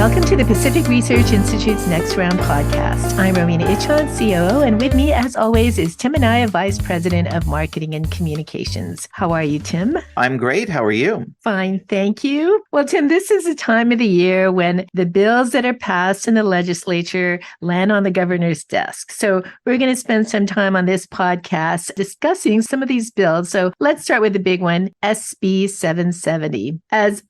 Welcome to the Pacific Research Institute's Next Round podcast. I'm Rowena Itchon, COO, and with me, as always, is Tim Anaya, Vice President of Marketing and Communications. How are you, Tim? I'm great. How are you? Fine, thank you. Well, Tim, this is the time of the year when the bills that are passed in the legislature land on the governor's desk. So we're going to spend some time on this podcast discussing some of these bills. So let's start with the big one, SB 770. As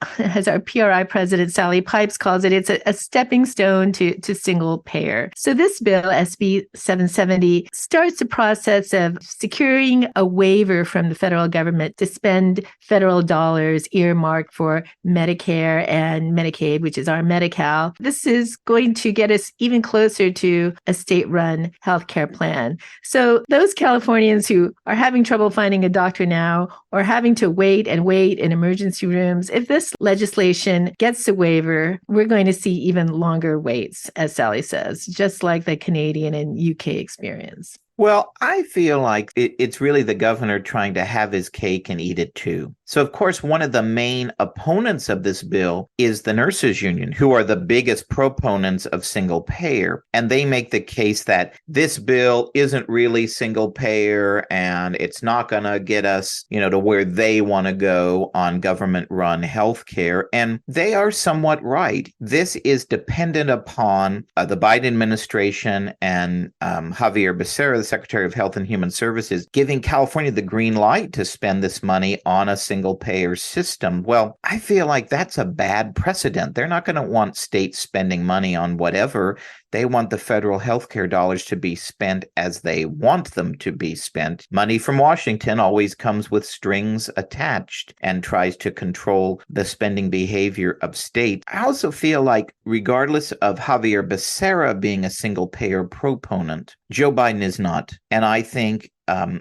our PRI president, Sally Pipes, calls it, it's a stepping stone to single payer. So this bill, SB 770, starts the process of securing a waiver from the federal government to spend federal dollars earmarked for Medicare and Medicaid, which is our Medi-Cal. This is going to get us even closer to a state-run healthcare plan. So those Californians who are having trouble finding a doctor now or having to wait in emergency rooms, if this legislation gets a waiver, we're going to see even longer waits, as Sally says, just like the Canadian and UK experience. Well, I feel like it's really the governor trying to have his cake and eat it too. So, of course, one of the main opponents of this bill is the nurses union, who are the biggest proponents of single payer. And they make the case that this bill isn't really single payer and it's not going to get us, to where they want to go on government run healthcare. And they are somewhat right. This is dependent upon the Biden administration and Javier Becerra, the Secretary of Health and Human Services, giving California the green light to spend this money on a single payer system. Well, I feel like that's a bad precedent. They're not going to want states spending money on whatever. They want the federal healthcare dollars to be spent as they want them to be spent. Money from Washington always comes with strings attached and tries to control the spending behavior of states. I also feel like regardless of Javier Becerra being a single payer proponent, Joe Biden is not. And I think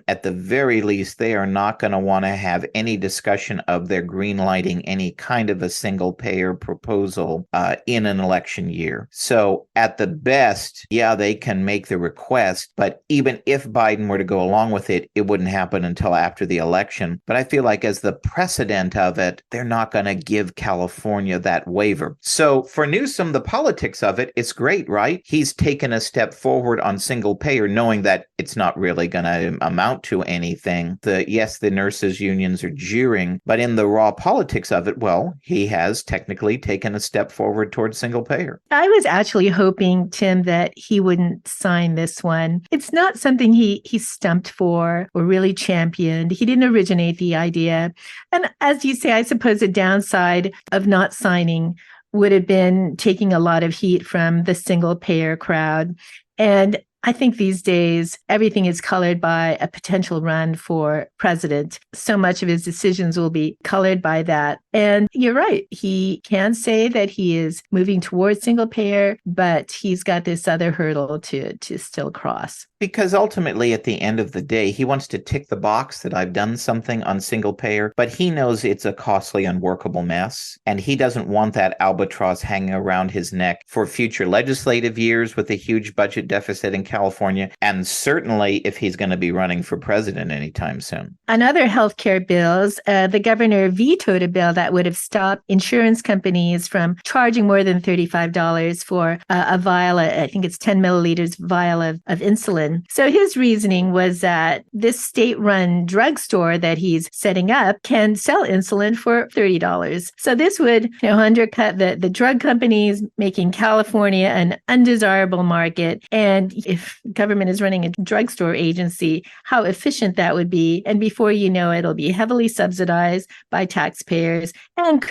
at the very least, they are not going to want to have any discussion of their greenlighting any kind of a single payer proposal in an election year. So at the best, they can make the request, but even if Biden were to go along with it, it wouldn't happen until after the election. But I feel like as the precedent of it, they're not going to give California that waiver. So for Newsom, the politics of it, it's great, right? He's taken a step forward on single payer, knowing that it's not really going to amount to anything. The nurses unions are jeering, but in the raw politics of it, well, he has technically taken a step forward towards single payer. I was actually hoping, Tim, that he wouldn't sign this one. It's not something he stumped for or really championed. He didn't originate the idea. And as you say, I suppose the downside of not signing would have been taking a lot of heat from the single payer crowd. And I think these days, everything is colored by a potential run for president. So much of his decisions will be colored by that. And you're right. He can say that he is moving towards single payer, but he's got this other hurdle to still cross. Because ultimately, at the end of the day, he wants to tick the box that I've done something on single payer, but he knows it's a costly, unworkable mess. And he doesn't want that albatross hanging around his neck for future legislative years with a huge budget deficit in California. And certainly if he's going to be running for president anytime soon. On other healthcare bills, the governor vetoed a bill that would have stopped insurance companies from charging more than $35 for a vial, I think it's 10 milliliters vial of insulin. So his reasoning was that this state-run drugstore that he's setting up can sell insulin for $30. So this would undercut the drug companies, making California an undesirable market. And if government is running a drugstore agency, how efficient that would be. And before you know it, it'll be heavily subsidized by taxpayers and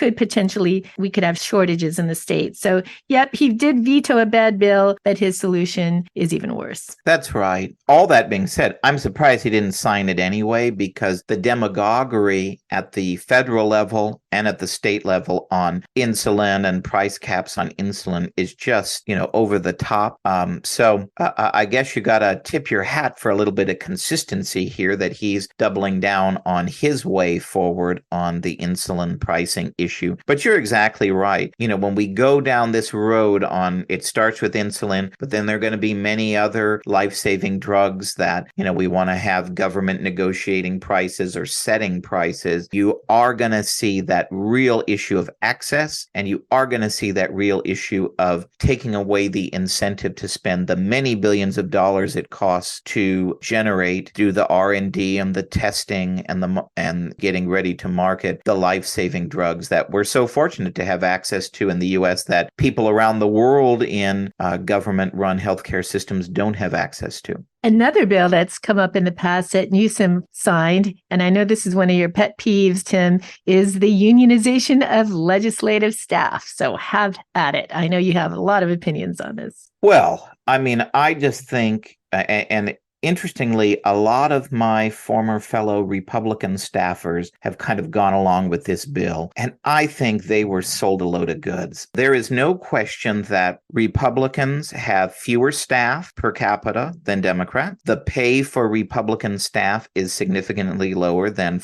we could have shortages in the state. So, yep, he did veto a bad bill, but his solution is even worse. That's right. All that being said, I'm surprised he didn't sign it anyway, because the demagoguery at the federal level and at the state level on insulin and price caps on insulin is just, over the top. So I guess you got to tip your hat for a little bit of consistency here that he's doubling down on his way forward on the insulin pricing issue. But you're exactly right. When we go down this road it starts with insulin, but then there are going to be many other life-saving drugs that, we want to have government negotiating prices or setting prices. You are going to see that real issue of access, and you are going to see that real issue of taking away the incentive to spend the many billions of dollars it costs to generate through the R&D and the testing and getting ready to market the life-saving drugs that we're so fortunate to have access to in the U.S. that people around the world in government-run healthcare systems don't have access to. Another bill that's come up in the past that Newsom signed, and I know this is one of your pet peeves, Tim, is the unionization of legislative staff. So have at it. I know you have a lot of opinions on this. Well, I just think, and interestingly, a lot of my former fellow Republican staffers have kind of gone along with this bill, and I think they were sold a load of goods. There is no question that Republicans have fewer staff per capita than Democrats. The pay for Republican staff is significantly lower than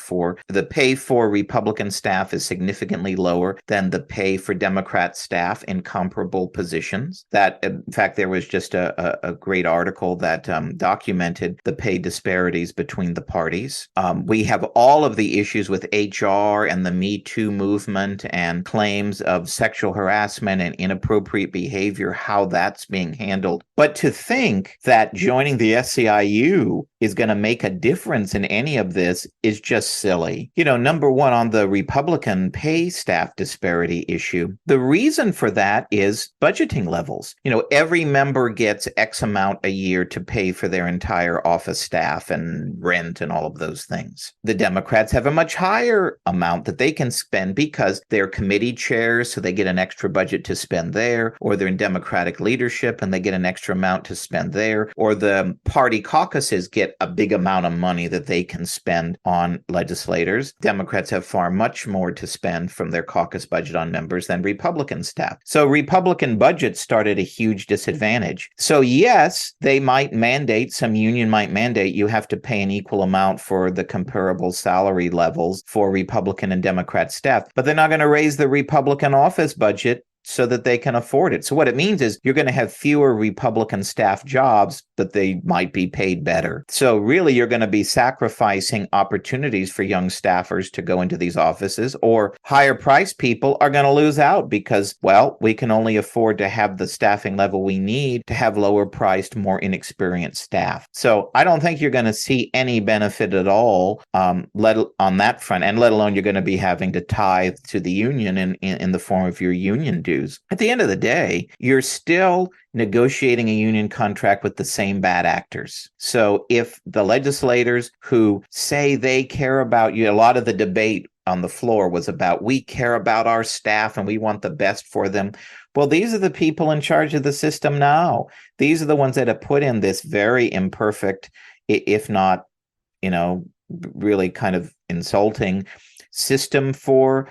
the pay for Republican staff is significantly lower than the pay for Democrat staff in comparable positions. That, in fact, there was just a great article that documented the pay disparities between the parties. We have all of the issues with HR and the Me Too movement and claims of sexual harassment and inappropriate behavior, how that's being handled. But to think that joining the SEIU is going to make a difference in any of this is just silly. Number one, on the Republican pay staff disparity issue, the reason for that is budgeting levels. Every member gets X amount a year to pay for their entire office staff and rent and all of those things. The Democrats have a much higher amount that they can spend because they're committee chairs, so they get an extra budget to spend there, or they're in Democratic leadership and they get an extra amount to spend there, or the party caucuses get a big amount of money that they can spend on legislators. Democrats have far much more to spend from their caucus budget on members than Republican staff. So Republican budgets start at a huge disadvantage. So yes, some union might mandate you have to pay an equal amount for the comparable salary levels for Republican and Democrat staff, but they're not going to raise the Republican office budget so that they can afford it. So what it means is you're going to have fewer Republican staff jobs, but they might be paid better. So really, you're going to be sacrificing opportunities for young staffers to go into these offices, or higher priced people are going to lose out because, well, we can only afford to have the staffing level we need to have lower priced, more inexperienced staff. So I don't think you're going to see any benefit at all on that front, and let alone you're going to be having to tithe to the union in the form of your union dues. At the end of the day, you're still negotiating a union contract with the same bad actors. So if the legislators who say they care about you, a lot of the debate on the floor was about, we care about our staff and we want the best for them. Well, these are the people in charge of the system now. These are the ones that have put in this very imperfect, if not, really kind of insulting system for,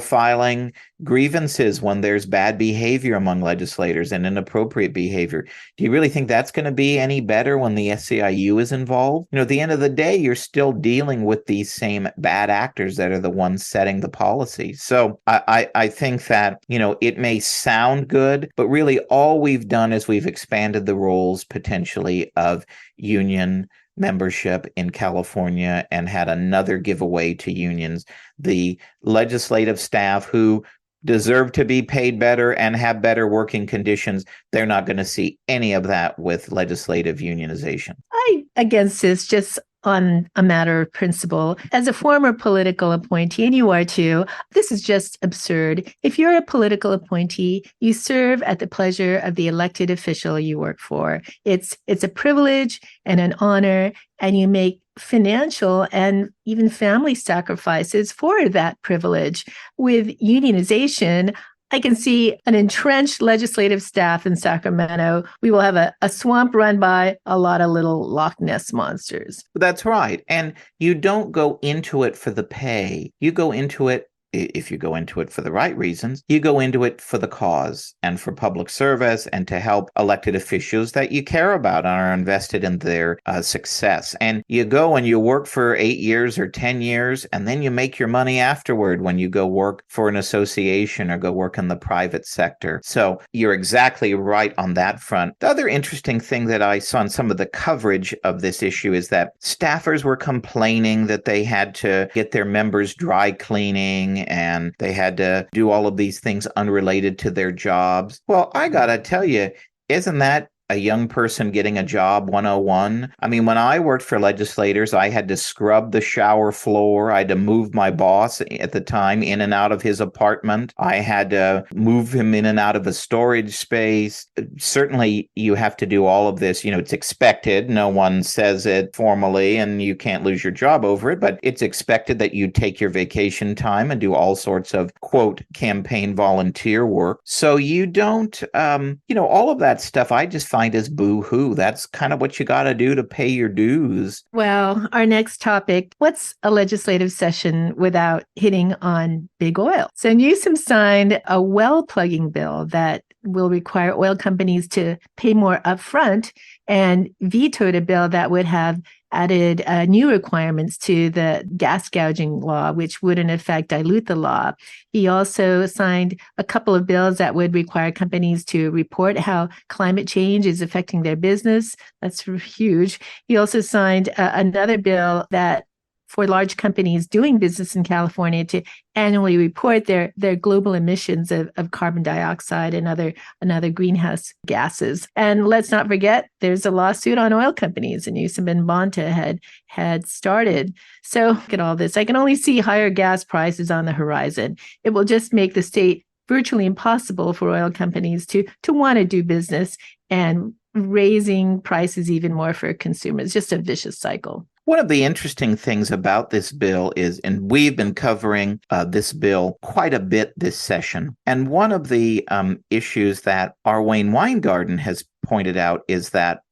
filing grievances when there's bad behavior among legislators and inappropriate behavior. Do you really think that's going to be any better when the SEIU is involved? At the end of the day, you're still dealing with these same bad actors that are the ones setting the policy. So I think that, it may sound good, but really all we've done is we've expanded the roles potentially of union membership in California and had another giveaway to unions. The legislative staff who deserve to be paid better and have better working conditions, they're not going to see any of that with legislative unionization. I against this just on a matter of principle. As a former political appointee, and you are too, this is just absurd. If you're a political appointee, you serve at the pleasure of the elected official you work for. It's a privilege and an honor, and you make financial and even family sacrifices for that privilege. With unionization, I can see an entrenched legislative staff in Sacramento. We will have a swamp run by a lot of little Loch Ness monsters. That's right. And you don't go into it for the pay. You go into it if you go into it for the right reasons, you go into it for the cause and for public service and to help elected officials that you care about and are invested in their success. And you go and you work for 8 years or 10 years, and then you make your money afterward when you go work for an association or go work in the private sector. So you're exactly right on that front. The other interesting thing that I saw in some of the coverage of this issue is that staffers were complaining that they had to get their members dry cleaning and they had to do all of these things unrelated to their jobs. Well, I gotta tell you, isn't that a young person getting a job 101? I mean, when I worked for legislators, I had to scrub the shower floor. I had to move my boss at the time in and out of his apartment. I had to move him in and out of a storage space. Certainly, you have to do all of this. It's expected. No one says it formally, and you can't lose your job over it, but it's expected that you take your vacation time and do all sorts of, quote, campaign volunteer work. So you don't, all of that stuff I just find as boo-hoo. That's kind of what you got to do to pay your dues. Well, our next topic, what's a legislative session without hitting on big oil? So Newsom signed a well plugging bill that will require oil companies to pay more upfront and vetoed a bill that would have added new requirements to the gas gouging law, which would in effect dilute the law. He also signed a couple of bills that would require companies to report how climate change is affecting their business. That's huge. He also signed another bill that for large companies doing business in California to annually report their global emissions of carbon dioxide and other greenhouse gases. And let's not forget, there's a lawsuit on oil companies, and Newsom and Bonta had started. So look at all this. I can only see higher gas prices on the horizon. It will just make the state virtually impossible for oil companies to want to do business, and raising prices even more for consumers. Just a vicious cycle. One of the interesting things about this bill is, and we've been covering this bill quite a bit this session, and one of the issues that our Wayne Weingarten has pointed out is that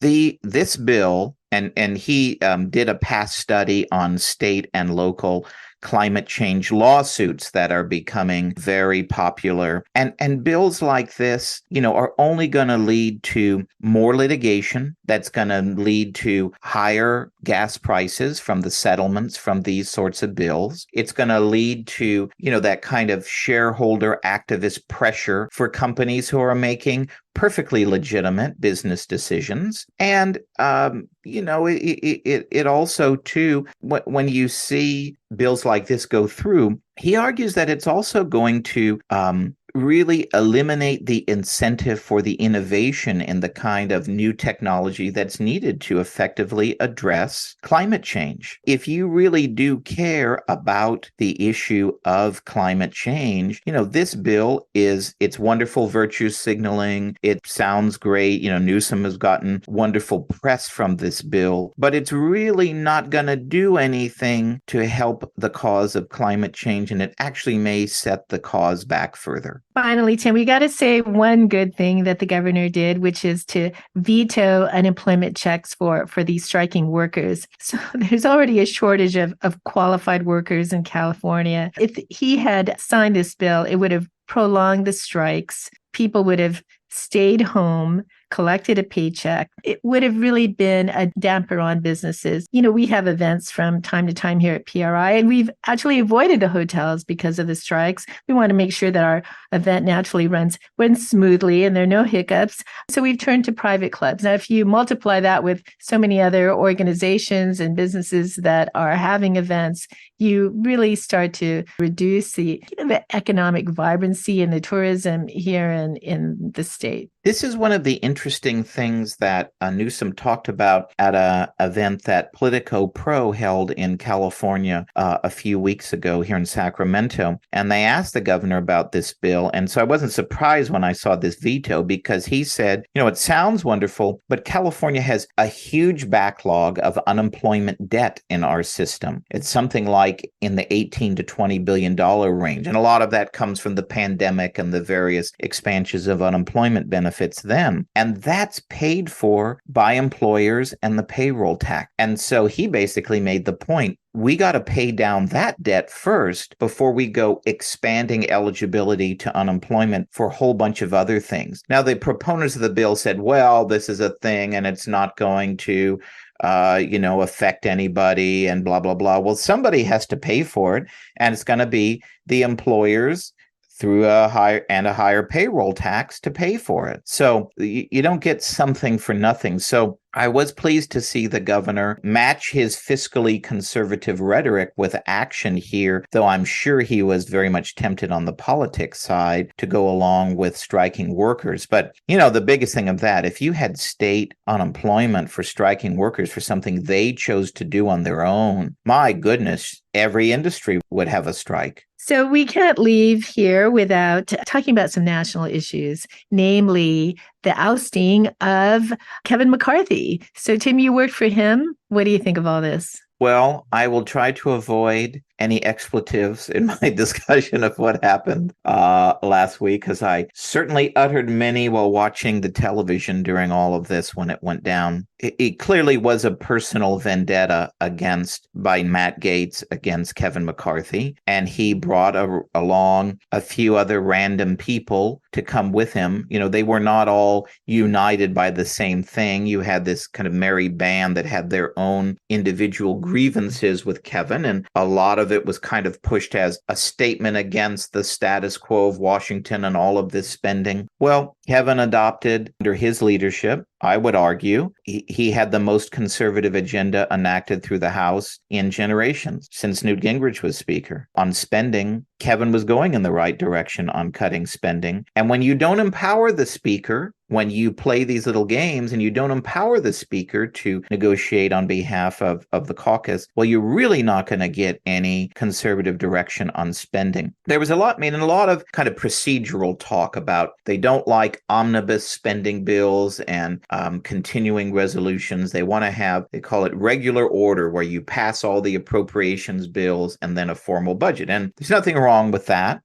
this bill, and he did a past study on state and local climate change lawsuits that are becoming very popular. And bills like this, are only going to lead to more litigation. That's going to lead to higher gas prices from the settlements from these sorts of bills. It's going to lead to, that kind of shareholder activist pressure for companies who are making perfectly legitimate business decisions. And, it also, too, when you see bills like this go through, he argues that it's also going to really eliminate the incentive for the innovation in the kind of new technology that's needed to effectively address climate change. If you really do care about the issue of climate change, this bill it's wonderful virtue signaling. It sounds great. Newsom has gotten wonderful press from this bill, but it's really not going to do anything to help the cause of climate change, and it actually may set the cause back further. Finally, Tim, we got to say one good thing that the governor did, which is to veto unemployment checks for these striking workers. So there's already a shortage of qualified workers in California. If he had signed this bill, it would have prolonged the strikes. People would have stayed home, collected a paycheck. It would have really been a damper on businesses. We have events from time to time here at PRI, and we've actually avoided the hotels because of the strikes. We want to make sure that our event naturally runs smoothly and there are no hiccups. So we've turned to private clubs. Now, if you multiply that with so many other organizations and businesses that are having events, you really start to reduce the economic vibrancy and the tourism here in the state. This is one of the interesting things that Newsom talked about at an event that Politico Pro held in California a few weeks ago here in Sacramento. And they asked the governor about this bill. And so I wasn't surprised when I saw this veto, because he said, it sounds wonderful, but California has a huge backlog of unemployment debt in our system. It's something like in the $18 to $20 billion range. And a lot of that comes from the pandemic and the various expansions of unemployment benefits then. And And that's paid for by employers and the payroll tax. And so he basically made the point, we got to pay down that debt first before we go expanding eligibility to unemployment for a whole bunch of other things. Now, the proponents of the bill said, well, this is a thing and it's not going to affect anybody and blah, blah, blah. Well, somebody has to pay for it, and it's going to be the employers through a higher payroll tax to pay for it. So you don't get something for nothing. So I was pleased to see the governor match his fiscally conservative rhetoric with action here, though I'm sure he was very much tempted on the politics side to go along with striking workers. But, the biggest thing of that, if you had state unemployment for striking workers for something they chose to do on their own, my goodness, every industry would have a strike. So we can't leave here without talking about some national issues, namely the ousting of Kevin McCarthy. So, Tim, you worked for him. What do you think of all this? Well, I will try to avoid any expletives in my discussion of what happened last week, because I certainly uttered many while watching the television during all of this when it went down. It clearly was a personal vendetta by Matt Gaetz against Kevin McCarthy, and he brought along a few other random people to come with him. They were not all united by the same thing. You had this kind of merry band that had their own individual grievances with Kevin, and a lot of it was kind of pushed as a statement against the status quo of Washington and all of this spending. Well, Kevin adopted under his leadership, I would argue, he had the most conservative agenda enacted through the House in generations since Newt Gingrich was Speaker. On spending, Kevin was going in the right direction on cutting spending. And when you don't empower the Speaker, when you play these little games and you don't empower the Speaker to negotiate on behalf of the caucus, well, you're really not going to get any conservative direction on spending. There was a lot of kind of procedural talk about they don't like omnibus spending bills and continuing resolutions. They want to have, they call it regular order, where you pass all the appropriations bills and then a formal budget. And there's nothing wrong with that.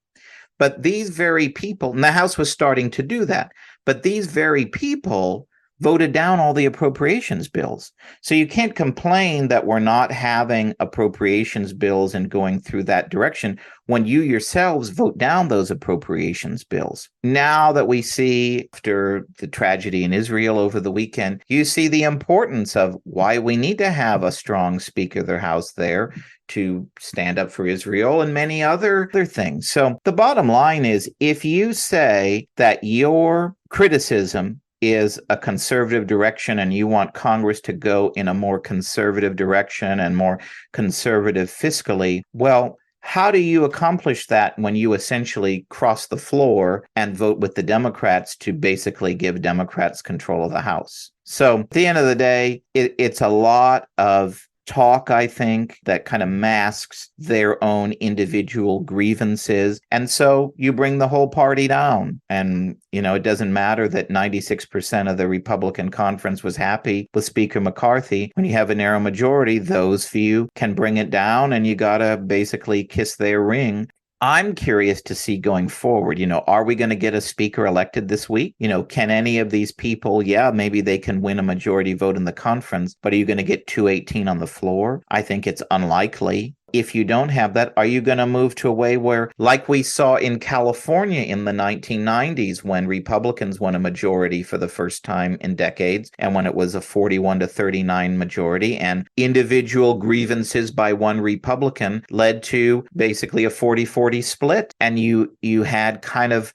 But these very people, and the House was starting to do that, but these very people voted down all the appropriations bills. So you can't complain that we're not having appropriations bills and going through that direction when you yourselves vote down those appropriations bills. Now that we see, after the tragedy in Israel over the weekend, you see the importance of why we need to have a strong Speaker of the House there to stand up for Israel and many other things. So the bottom line is, if you say that your criticism is a conservative direction and you want Congress to go in a more conservative direction and more conservative fiscally, well, how do you accomplish that when you essentially cross the floor and vote with the Democrats to basically give Democrats control of the House? So at the end of the day, it's a lot of talk, I think, that kind of masks their own individual grievances. And so you bring the whole party down. And, it doesn't matter that 96% of the Republican conference was happy with Speaker McCarthy. When you have a narrow majority, those few can bring it down, and you got to basically kiss their ring. I'm curious to see going forward, are we going to get a speaker elected this week? Can any of these people, maybe they can win a majority vote in the conference, but are you going to get 218 on the floor? I think it's unlikely. If you don't have that, are you going to move to a way where, like we saw in California in the 1990s, when Republicans won a majority for the first time in decades, and when it was a 41-39 majority, and individual grievances by one Republican led to basically a 40-40 split, and you had kind of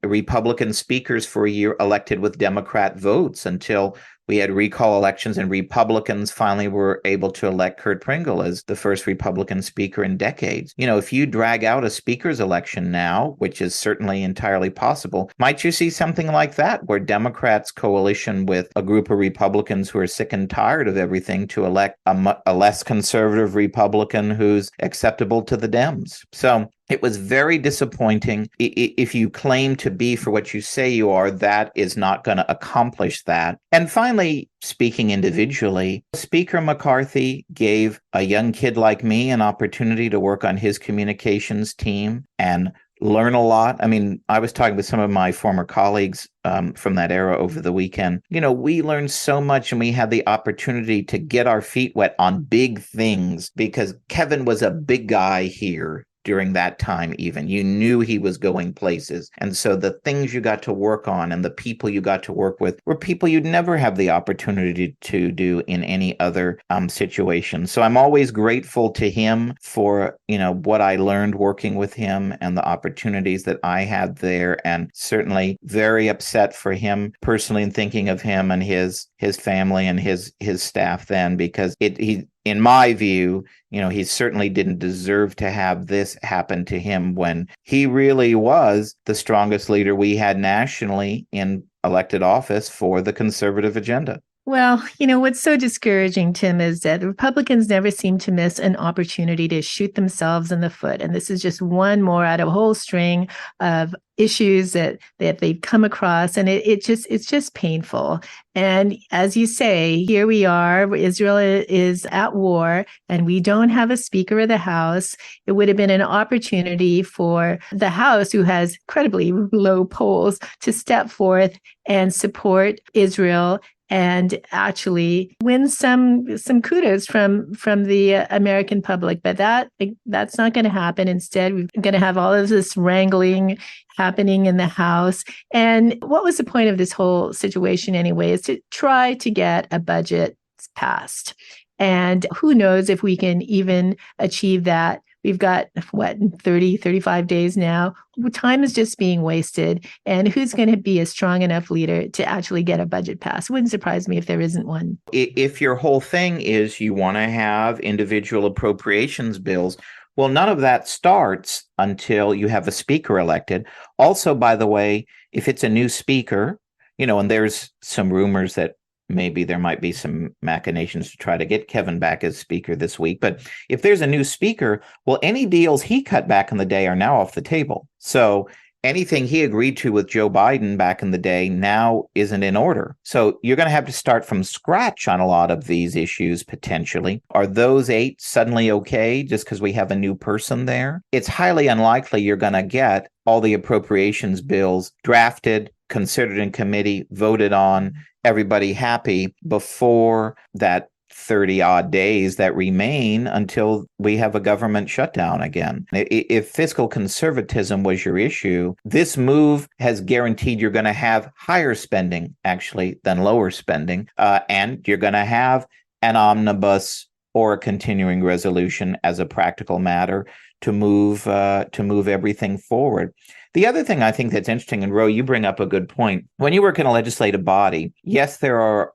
Republican speakers for a year elected with Democrat votes until we had recall elections, and Republicans finally were able to elect Kurt Pringle as the first Republican speaker in decades. If you drag out a speaker's election now, which is certainly entirely possible, might you see something like that, where Democrats coalition with a group of Republicans who are sick and tired of everything to elect a less conservative Republican who's acceptable to the Dems? So it was very disappointing. If you claim to be for what you say you are, that is not going to accomplish that. And finally, speaking individually, Speaker McCarthy gave a young kid like me an opportunity to work on his communications team and learn a lot. I mean, I was talking with some of my former colleagues from that era over the weekend. We learned so much, and we had the opportunity to get our feet wet on big things because Kevin was a big guy here during that time. Even you knew he was going places, and so the things you got to work on and the people you got to work with were people you'd never have the opportunity to do in any other situation. So I'm always grateful to him for what I learned working with him and the opportunities that I had there, and certainly very upset for him personally, and thinking of him and his family and his staff then, because he in my view, he certainly didn't deserve to have this happen to him when he really was the strongest leader we had nationally in elected office for the conservative agenda. Well, what's so discouraging, Tim, is that the Republicans never seem to miss an opportunity to shoot themselves in the foot. And this is just one more out of a whole string of issues that they've come across. And it's just painful. And as you say, here we are, Israel is at war, and we don't have a Speaker of the House. It would have been an opportunity for the House, who has incredibly low polls, to step forth and support Israel and actually win some kudos from the American public. But that's not going to happen. Instead, we're going to have all of this wrangling happening in the House. And what was the point of this whole situation anyway? Is to try to get a budget passed. And who knows if we can even achieve that. We've got, 30, 35 days now. Time is just being wasted. And who's going to be a strong enough leader to actually get a budget passed? It wouldn't surprise me if there isn't one. If your whole thing is you want to have individual appropriations bills, well, none of that starts until you have a speaker elected. Also, by the way, if it's a new speaker, and there's some rumors that maybe there might be some machinations to try to get Kevin back as speaker this week. But if there's a new speaker, well, any deals he cut back in the day are now off the table. So anything he agreed to with Joe Biden back in the day now isn't in order. So you're going to have to start from scratch on a lot of these issues, potentially. Are those 8 suddenly okay just because we have a new person there? It's highly unlikely you're going to get all the appropriations bills drafted, considered in committee, voted on, everybody happy before that 30 odd days that remain until we have a government shutdown again. If fiscal conservatism was your issue, this move has guaranteed you're going to have higher spending actually than lower spending. And you're going to have an omnibus or a continuing resolution as a practical matter to move everything forward. The other thing I think that's interesting, and Ro, you bring up a good point. When you work in a legislative body, yes, there are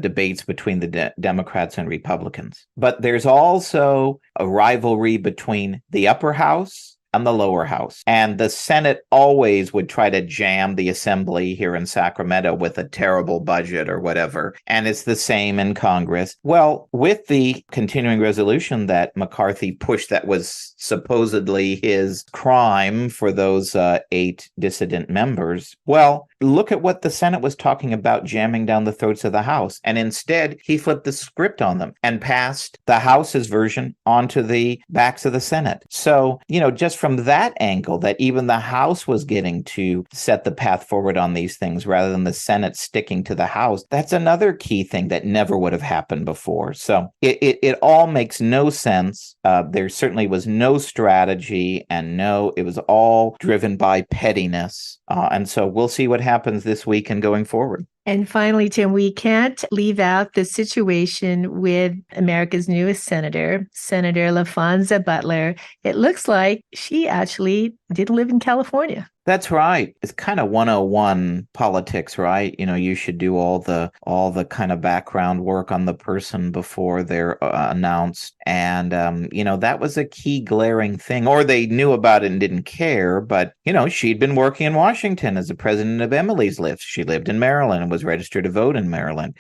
debates between the Democrats and Republicans, but there's also a rivalry between the upper house and the lower house. And the Senate always would try to jam the assembly here in Sacramento with a terrible budget or whatever. And it's the same in Congress. Well, with the continuing resolution that McCarthy pushed that was supposedly his crime for those 8 dissident members, well, look at what the Senate was talking about jamming down the throats of the House. And instead, he flipped the script on them and passed the House's version onto the backs of the Senate. So, just from that angle, that even the House was getting to set the path forward on these things rather than the Senate sticking to the House, that's another key thing that never would have happened before. So it all makes no sense. There certainly was no strategy, and it was all driven by pettiness. And so we'll see what happens this week and going forward. And finally, Tim, we can't leave out the situation with America's newest senator, Senator Laphonza Butler. It looks like she actually did live in California. That's right. It's kind of 101 politics, right? You should do all the kind of background work on the person before they're announced. And, that was a key glaring thing. Or they knew about it and didn't care. But, she'd been working in Washington as the president of Emily's List. She lived in Maryland and was registered to vote in Maryland.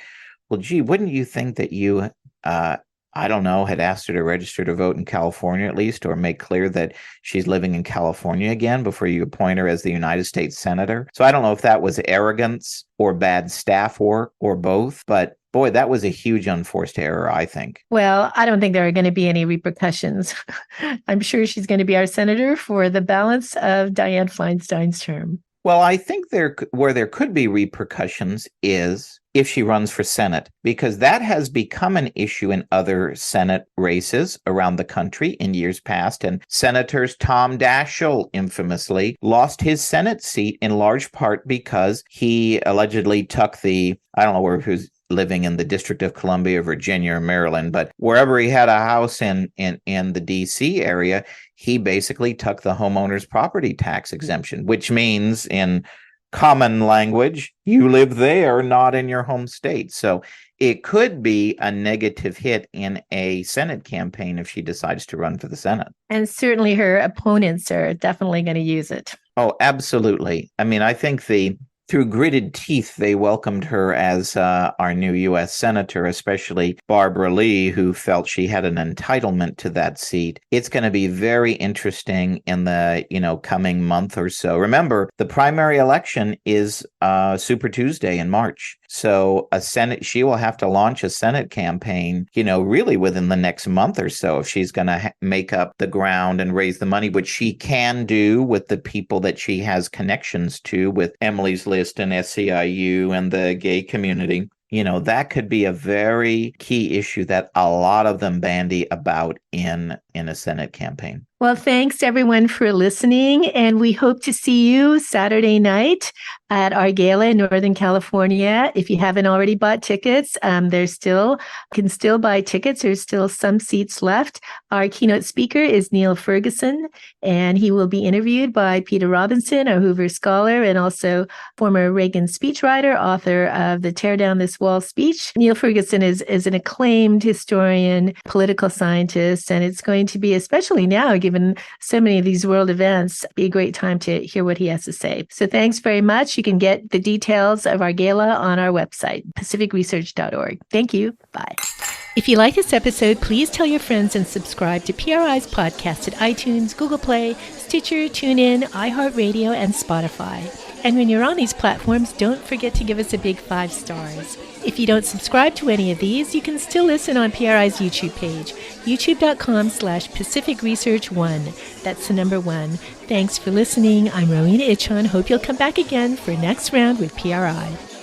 Well, gee, wouldn't you think that you I don't know, had asked her to register to vote in California at least, or make clear that she's living in California again before you appoint her as the United States Senator? So I don't know if that was arrogance or bad staff work or both, but boy, that was a huge unforced error, I think. Well, I don't think there are going to be any repercussions. I'm sure she's going to be our senator for the balance of Dianne Feinstein's term. Well, I think where there could be repercussions is if she runs for Senate, because that has become an issue in other Senate races around the country in years past. And Senators Tom Daschle infamously lost his Senate seat in large part because he allegedly took I don't know where he was living in the District of Columbia, Virginia, or Maryland, but wherever he had a house in the DC area, he basically took the homeowner's property tax exemption, which means in common language, you live there, not in your home state. So it could be a negative hit in a Senate campaign if she decides to run for the Senate. And certainly her opponents are definitely going to use it. Oh, absolutely. I mean, I think through gritted teeth, they welcomed her as our new U.S. Senator, especially Barbara Lee, who felt she had an entitlement to that seat. It's going to be very interesting in the coming month or so. Remember, the primary election is Super Tuesday in March. So she will have to launch a Senate campaign, really within the next month or so if she's going to make up the ground and raise the money, which she can do with the people that she has connections to with Emily's List and SEIU and the gay community. That could be a very key issue that a lot of them bandy about in a Senate campaign. Well, thanks everyone for listening, and we hope to see you Saturday night at our gala in Northern California. If you haven't already bought tickets, can still buy tickets. There's still some seats left. Our keynote speaker is Neil Ferguson, and he will be interviewed by Peter Robinson, a Hoover scholar, and also former Reagan speechwriter, author of the Tear Down This Wall speech. Neil Ferguson is an acclaimed historian, political scientist, and it's going to be, especially now, given so many of these world events, be a great time to hear what he has to say. So thanks very much. You can get the details of our gala on our website, pacificresearch.org. Thank you. Bye. If you like this episode, please tell your friends and subscribe to PRI's podcast at iTunes, Google Play, Stitcher, TuneIn, iHeartRadio, and Spotify. And when you're on these platforms, don't forget to give us a big 5 stars. If you don't subscribe to any of these, you can still listen on PRI's YouTube page, youtube.com/Pacific Research 1. That's the number 1. Thanks for listening. I'm Rowena Itchon. Hope you'll come back again for next round with PRI.